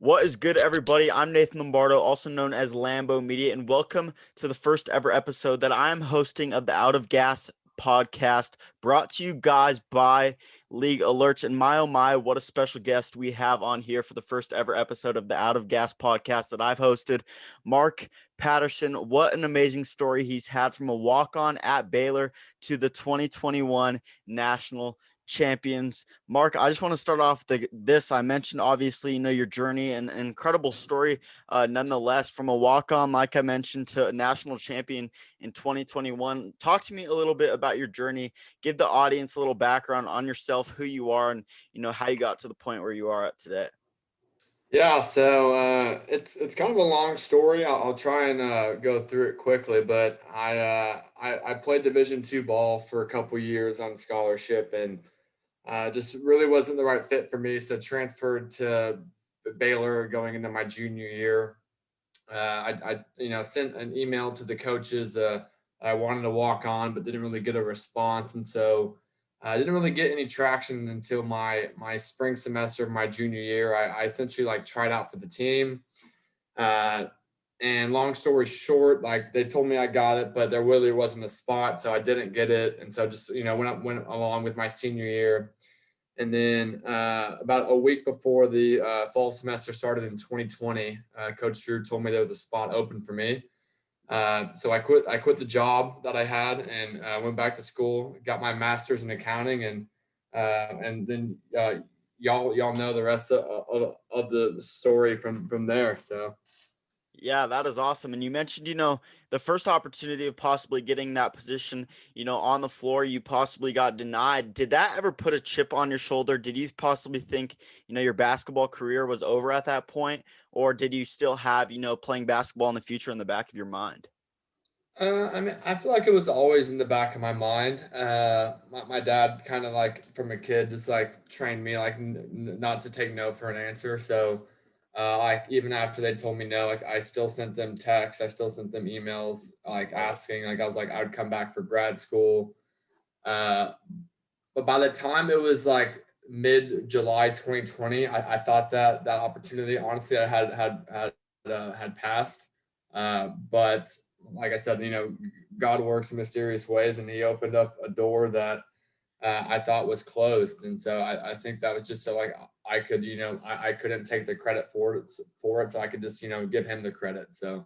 What is good, everybody? I'm Nathan Lombardo, also known as Lambo Media, and welcome to the first ever episode that I'm hosting of the Out of Gas podcast, brought to you guys by League Alerts. And my oh my, what a special guest we have on here for the first ever episode of the Out of Gas podcast that I've hosted, Mark Paterson. What an amazing story he's had from a walk-on at Baylor to the 2021 national champions. Mark, I just want to start off this. I mentioned obviously, your journey and an incredible story, nonetheless, from a walk-on, like I mentioned, to a national champion in 2021. Talk to me a little bit about your journey. Give the audience a little background on yourself, who you are, and how you got to the point where you are at today. Yeah, so it's kind of a long story. I'll try and go through it quickly, but I played Division II ball for a couple years on scholarship, and just really wasn't the right fit for me. So transferred to Baylor going into my junior year. I sent an email to the coaches. I wanted to walk on, but didn't really get a response, and so I didn't really get any traction until my spring semester of my junior year. I essentially like tried out for the team. Uh, and long story short, like they told me I got it, but there really wasn't a spot, so I didn't get it. And so just went along with my senior year. And then about a week before the fall semester started in 2020, Coach Drew told me there was a spot open for me. So I quit. I quit the job that I had and went back to school. Got my master's in accounting, and then y'all know the rest of the story from there. So Yeah, that is awesome. And you mentioned, the first opportunity of possibly getting that position, on the floor, you possibly got denied. Did that ever put a chip on your shoulder? Did you possibly think, your basketball career was over at that point? Or did you still have, playing basketball in the future in the back of your mind? I mean, I feel like it was always in the back of my mind. My dad kind of like from a kid just like trained me like not to take no for an answer. So like even after they told me no, like I still sent them texts, I still sent them emails like asking. Like I was like I would come back for grad school. Uh, but by the time it was like mid July 2020, I thought that that opportunity honestly I had passed. But like I said, God works in mysterious ways, and He opened up a door that I thought was closed, and so I think that was just so like I could, I couldn't take the credit for it, so I could just, give Him the credit. So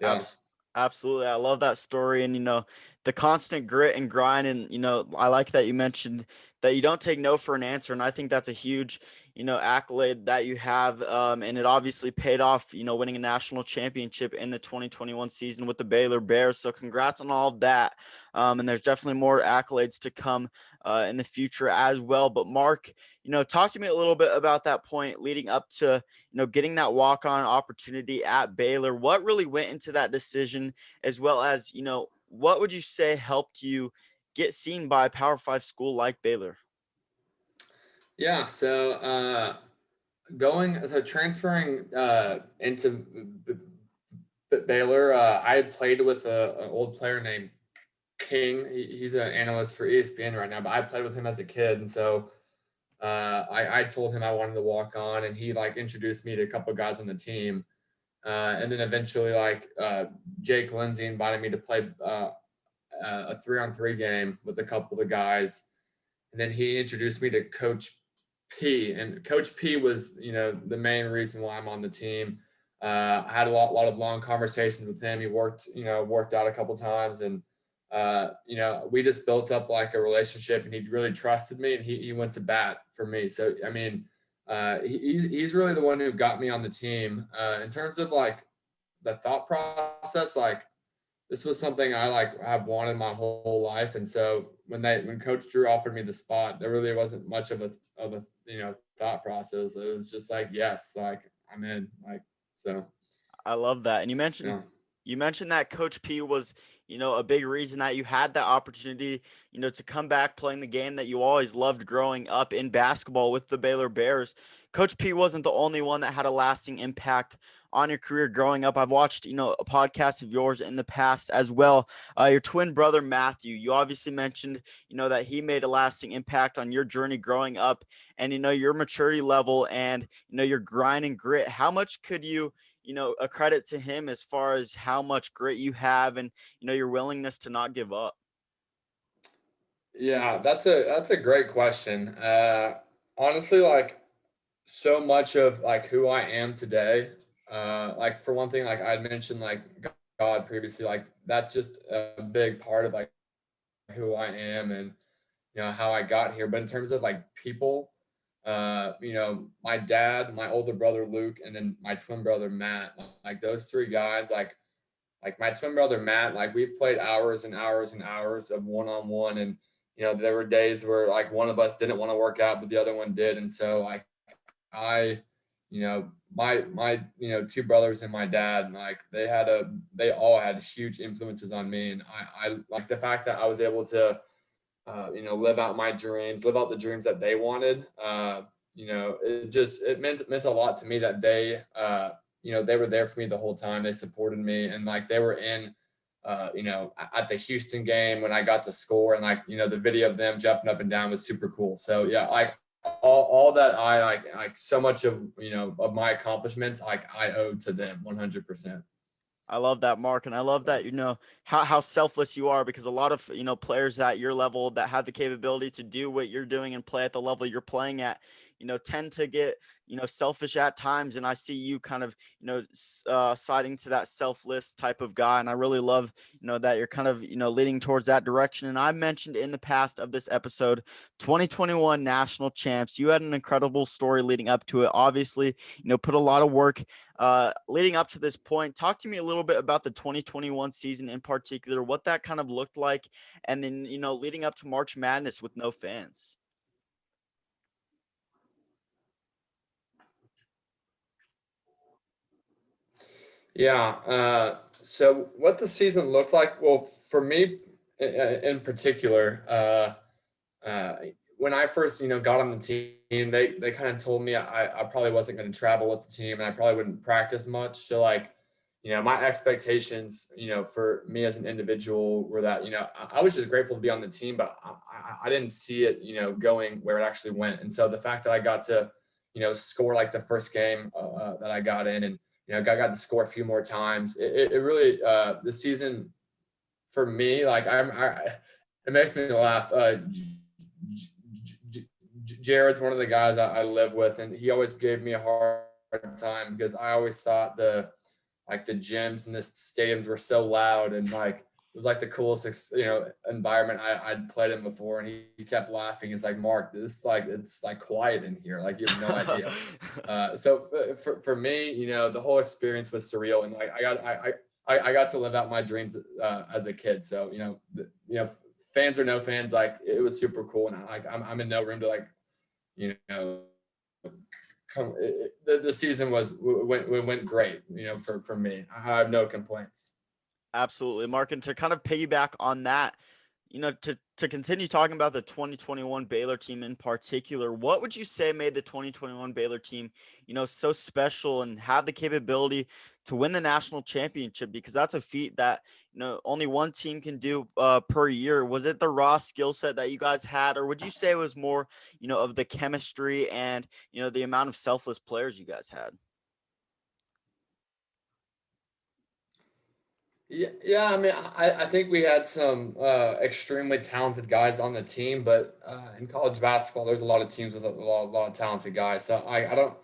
yeah. Abs- Absolutely. I love that story and the constant grit and grind and I like that you mentioned that you don't take no for an answer and I think that's a huge, accolade that you have and it obviously paid off, winning a national championship in the 2021 season with the Baylor Bears. So congrats on all of that. And there's definitely more accolades to come in the future as well. But Mark, talk to me a little bit about that point leading up to getting that walk-on opportunity at Baylor. What really went into that decision, as well as, what would you say helped you get seen by a Power Five school like Baylor? Yeah, so transferring into Baylor, I had played with an old player named King. He's an analyst for ESPN right now, but I played with him as a kid, and so I told him I wanted to walk on, and he like introduced me to a couple of guys on the team, and then eventually like Jake Lindsay invited me to play a 3-on-3 game with a couple of guys, and then he introduced me to Coach P, and Coach P was the main reason why I'm on the team. I had a lot of long conversations with him. He worked out a couple times, and we just built up like a relationship, and he really trusted me, and he went to bat for me. So I mean, he's really the one who got me on the team. In terms of like the thought process, like this was something I like have wanted my whole life, and so when Coach Drew offered me the spot, there really wasn't much of a thought process. It was just like yes, like I'm in, like so I love that. And you mentioned yeah. You mentioned that Coach P was, a big reason that you had that opportunity, to come back playing the game that you always loved growing up in basketball with the Baylor Bears. Coach P wasn't the only one that had a lasting impact on your career growing up. I've watched, a podcast of yours in the past as well. Your twin brother, Matthew, you obviously mentioned, that he made a lasting impact on your journey growing up and, your maturity level and, your grind and grit. How much could you, a credit to him as far as how much grit you have and, your willingness to not give up? Yeah, that's a great question. Honestly, like so much of like who I am today, like for one thing, like I'd mentioned like God previously, like that's just a big part of like who I am and how I got here. But in terms of like people, my dad, my older brother Luke, and then my twin brother Matt, like those three guys, like my twin brother Matt, like we've played hours and hours and hours of one-on-one. And, there were days where like one of us didn't want to work out, but the other one did. And so like I, my two brothers and my dad, like they all had huge influences on me. And I like the fact that I was able to, live out my dreams, live out the dreams that they wanted. It meant a lot to me that they were there for me the whole time. They supported me and like they were in, at the Houston game when I got to score and like, the video of them jumping up and down was super cool. So yeah, like all that I like so much of, of my accomplishments, like I owe to them 100%. I love that, Mark, and I love So. that how selfless you are because a lot of players at your level that have the capability to do what you're doing and play at the level you're playing at, tend to get selfish at times, and I see you kind of siding to that selfless type of guy, and I really love that you're kind of leaning towards that direction. And I mentioned in the past of this episode, 2021 national champs. You had an incredible story leading up to it. Obviously, put a lot of work leading up to this point. Talk to me a little bit about the 2021 season in particular, what that kind of looked like, and then leading up to March Madness with no fans. Yeah. So what the season looked like, well, for me in particular, uh, when I first, got on the team, they kind of told me I probably wasn't going to travel with the team and I probably wouldn't practice much. So like, my expectations, for me as an individual were that, I was just grateful to be on the team, but I didn't see it, going where it actually went. And so the fact that I got to, score like the first game that I got in and, I got to score a few more times. It really, the season for me, like it makes me laugh. Jared's one of the guys I live with, and he always gave me a hard time because I always thought the gyms and the stadiums were so loud and like it was like the coolest environment I'd played in before. And he kept laughing. It's like, Mark, it's like quiet in here, like you have no idea. So for me, the whole experience was surreal, and like I got to live out my dreams as a kid. So fans or no fans, like it was super cool, and I'm in no room to like you know the season went great, for me. I have no complaints. Absolutely, Mark. And to kind of piggyback on that, to continue talking about the 2021 Baylor team in particular, what would you say made the 2021 Baylor team, so special and have the capability to win the national championship? Because that's a feat that, only one team can do per year. Was it the raw skill set that you guys had, or would you say it was more, of the chemistry and, the amount of selfless players you guys had? Yeah, yeah. I mean, I think we had some extremely talented guys on the team, but in college basketball, there's a lot of teams with a lot of talented guys. So I don't.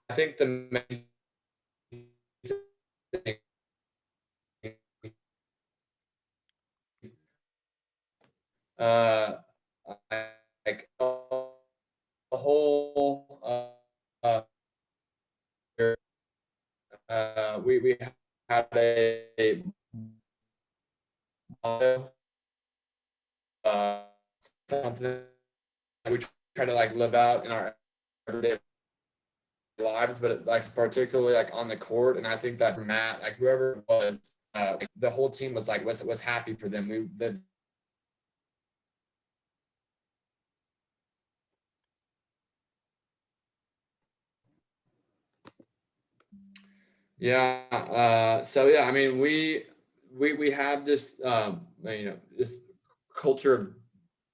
I think the main thing, uh, like the whole we had a uh, something we try to like live out in our everyday lives, but like particularly like on the court. And I think that Matt, like whoever it was, the whole team was happy for them. So yeah, I mean, we have this this culture of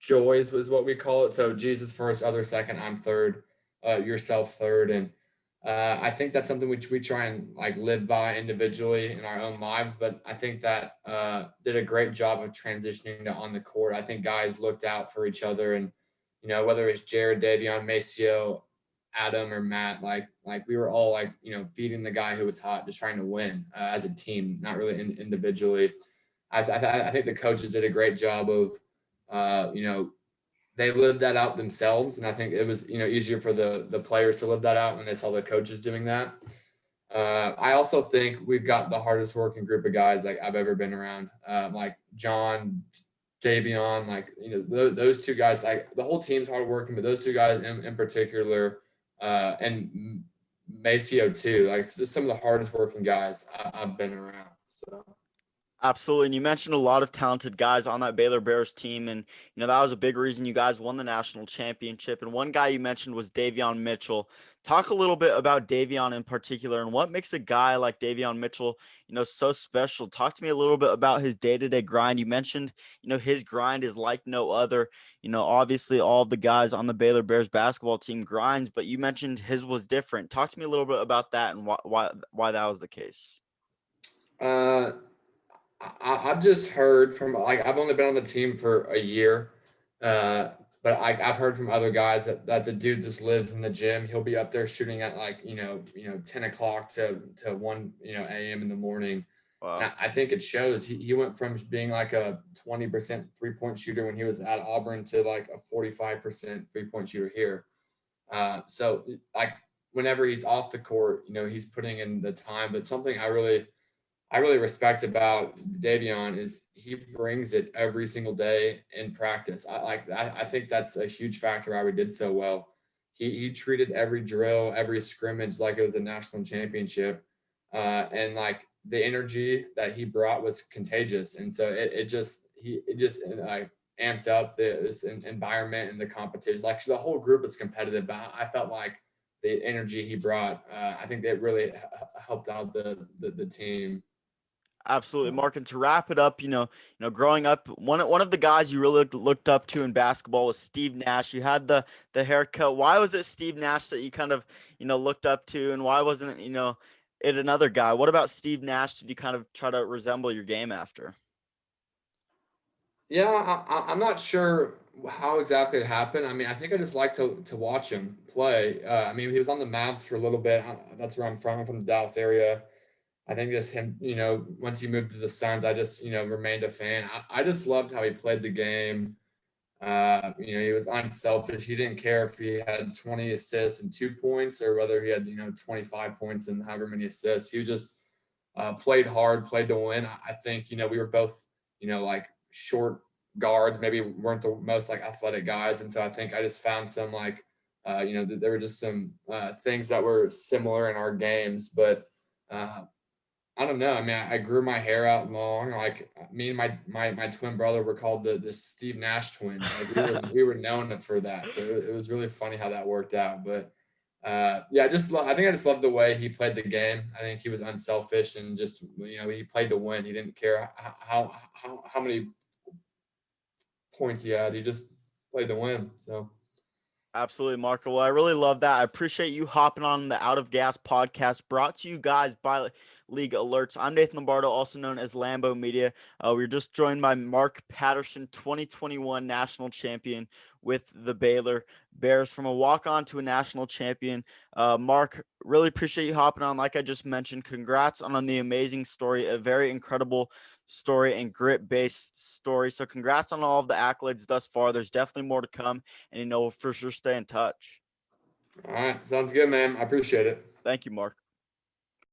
joys is what we call it. So Jesus first, others second, I'm third, yourself third, and I think that's something which we try and like live by individually in our own lives. But I think that did a great job of transitioning to on the court. I think guys looked out for each other, and whether it's Jared, Davion, Maceo, Adam, or Matt, like we were all like feeding the guy who was hot, just trying to win as a team, not really individually. I think the coaches did a great job of they lived that out themselves, and I think it was easier for the players to live that out when they saw the coaches doing that. I also think we've got the hardest working group of guys like I've ever been around, like John, Davion, like those two guys. Like the whole team's hard working, but those two guys in particular, and Maceo too. Like just some of the hardest working guys I've been around. So. Absolutely. And you mentioned a lot of talented guys on that Baylor Bears team. And, that was a big reason you guys won the national championship. And one guy you mentioned was Davion Mitchell. Talk a little bit about Davion in particular and what makes a guy like Davion Mitchell, so special. Talk to me a little bit about his day-to-day grind. You mentioned, his grind is like no other. Obviously all of the guys on the Baylor Bears basketball team grinds, but you mentioned his was different. Talk to me a little bit about that and why that was the case. I've just heard from I've only been on the team for a year, but I've heard from other guys that the dude just lives in the gym. He'll be up there shooting at 10 o'clock to 1 a.m. in the morning. Wow. And I think it shows. He went from being like a 20% 3-point shooter when he was at Auburn to like a 45% 3-point shooter here. So like whenever he's off the court, he's putting in the time. But something I really respect about Davion is he brings it every single day in practice. I think that's a huge factor why we did so well. He treated every drill, every scrimmage like it was a national championship, and like the energy that he brought was contagious. And so it just amped up this environment and the competition. Like the whole group is competitive, but I felt like the energy he brought, I think that really helped out the team. Absolutely, Mark. And to wrap it up, growing up, one of the guys you really looked up to in basketball was Steve Nash. You had the haircut. Why was it Steve Nash that you kind of looked up to, and why wasn't it another guy? What about Steve Nash did you kind of try to resemble your game after? Yeah, I'm not sure how exactly it happened. I mean, I think I just like to watch him play. I mean, he was on the Mavs for a little bit. That's where I'm from. I'm from the Dallas area. I think just him, once he moved to the Suns, I just, remained a fan. I just loved how he played the game. He was unselfish. He didn't care if he had 20 assists and 2 points or whether he had, 25 points and however many assists. He just played hard, played to win. I think, we were both, like short guards, maybe weren't the most like athletic guys. And so I think I just found some there were just some things that were similar in our games, but I don't know. I mean, I grew my hair out long. Like me and my twin brother were called the Steve Nash twins. Like we were known for that. So it was really funny how that worked out. But yeah, I think I just loved the way he played the game. I think he was unselfish and just he played to win. He didn't care how many points he had. He just played to win. So. Absolutely, Marco. Well, I really love that. I appreciate you hopping on the Out of Gas podcast brought to you guys by League Alerts. I'm Nathan Lombardo, also known as Lambo Media. We're just joined by Mark Paterson, 2021 national champion with the Baylor Bears. From a walk-on to a national champion. Mark, really appreciate you hopping on. Like I just mentioned, congrats on the amazing story, a very incredible story and grit-based story. So congrats on all of the accolades thus far. There's definitely more to come, and we'll for sure stay in touch. All right, sounds good, man. I appreciate it. Thank you, Mark.